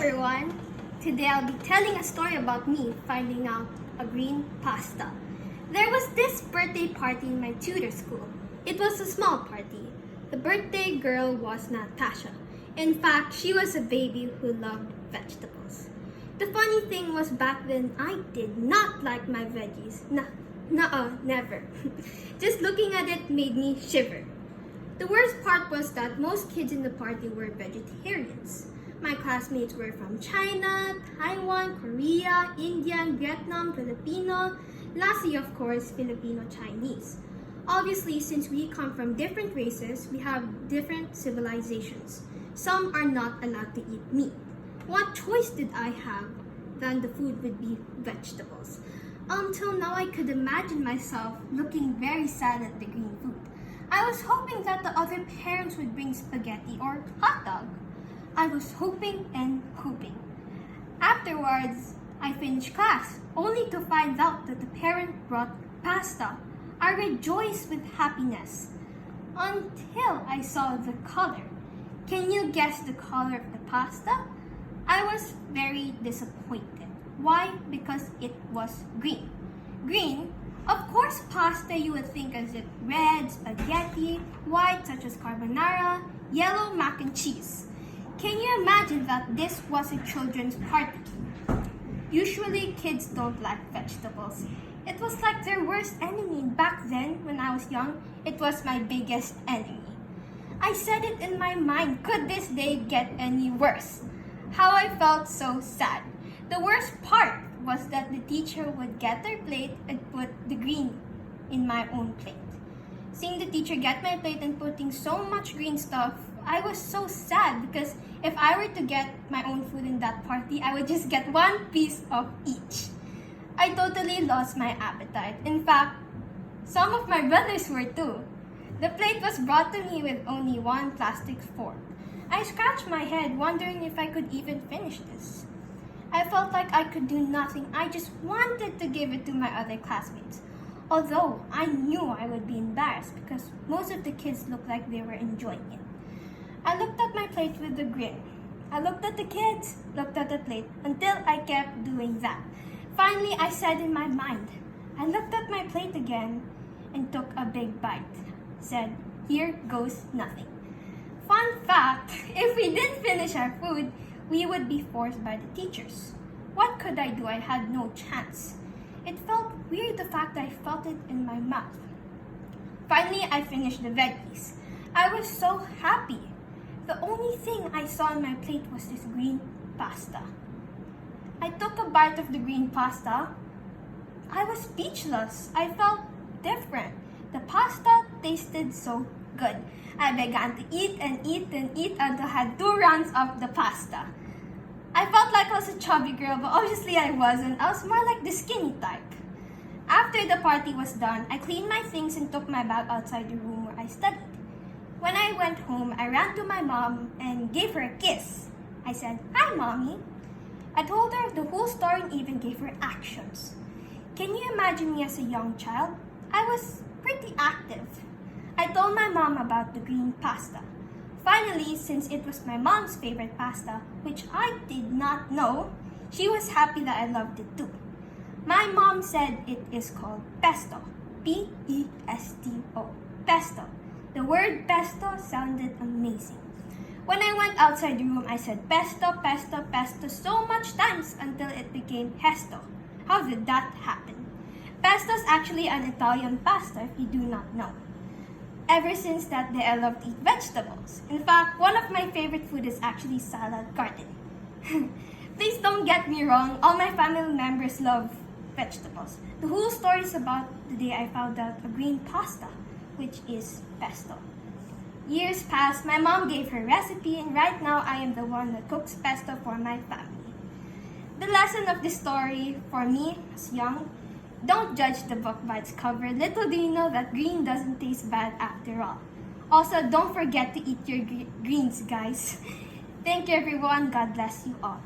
everyone! Today I'll be telling a story about me finding out a green pasta. There was this birthday party in my tutor school. It was a small party. The birthday girl was Natasha. In fact, she was a baby who loved vegetables. The funny thing was back then I did not like my veggies. Never. Just looking at it made me shiver. The worst part was that most kids in the party were vegetarians. My classmates were from China, Taiwan, Korea, India, Vietnam, Filipino, lastly of course, Filipino-Chinese. Obviously, since we come from different races, we have different civilizations. Some are not allowed to eat meat. What choice did I have than the food would be vegetables? Until now, I could imagine myself looking very sad at the green food. I was hoping that the other parents would bring spaghetti or hot dog. I was hoping and hoping. Afterwards, I finished class, only to find out that the parent brought pasta. I rejoiced with happiness until I saw the color. Can you guess the color of the pasta? I was very disappointed. Why? Because it was green. Green? Of course, pasta you would think as it red, spaghetti, white such as carbonara, yellow mac and cheese. Can you imagine that this was a children's party? Usually, kids don't like vegetables. It was like their worst enemy. Back then, when I was young, it was my biggest enemy. I said it in my mind, could this day get any worse? How I felt so sad. The worst part was that the teacher would get their plate and put the green in my own plate. Seeing the teacher get my plate and putting so much green stuff, I was so sad because if I were to get my own food in that party, I would just get one piece of each. I totally lost my appetite. In fact, some of my brothers were too. The plate was brought to me with only one plastic fork. I scratched my head wondering if I could even finish this. I felt like I could do nothing. I just wanted to give it to my other classmates. Although I knew I would be embarrassed because most of the kids looked like they were enjoying it. I looked at my plate with a grin. I looked at the kids, looked at the plate, until I kept doing that. Finally, I said in my mind, I looked at my plate again and took a big bite. Said, here goes nothing. Fun fact, if we didn't finish our food, we would be forced by the teachers. What could I do? I had no chance. It felt weird the fact that I felt it in my mouth. Finally, I finished the veggies. I was so happy. The only thing I saw on my plate was this green pasta. I took a bite of the green pasta. I was speechless. I felt different. The pasta tasted so good. I began to eat and eat and eat until I had 2 rounds of the pasta. I felt like I was a chubby girl, but obviously I wasn't. I was more like the skinny type. After the party was done, I cleaned my things and took my bag outside the room where I studied. When I went home, I ran to my mom and gave her a kiss. I said, "Hi, Mommy." I told her the whole story and even gave her actions. Can you imagine me as a young child? I was pretty active. I told my mom about the green pasta. Finally, since it was my mom's favorite pasta, which I did not know, she was happy that I loved it too. My mom said it is called pesto. P-E-S-T-O. Pesto. The word pesto sounded amazing. When I went outside the room, I said pesto, pesto, pesto so much times until it became pesto. How did that happen? Pesto is actually an Italian pasta if you do not know. Ever since that day, I love to eat vegetables. In fact, one of my favorite food is actually salad garden. Please don't get me wrong, all my family members love vegetables. The whole story is about the day I found out a green pasta, which is pesto. Years passed, my mom gave her recipe, and right now I am the one that cooks pesto for my family. The lesson of this story for me as young, don't judge the book by its cover. Little do you know that green doesn't taste bad after all. Also, don't forget to eat your greens, guys. Thank you, everyone. God bless you all.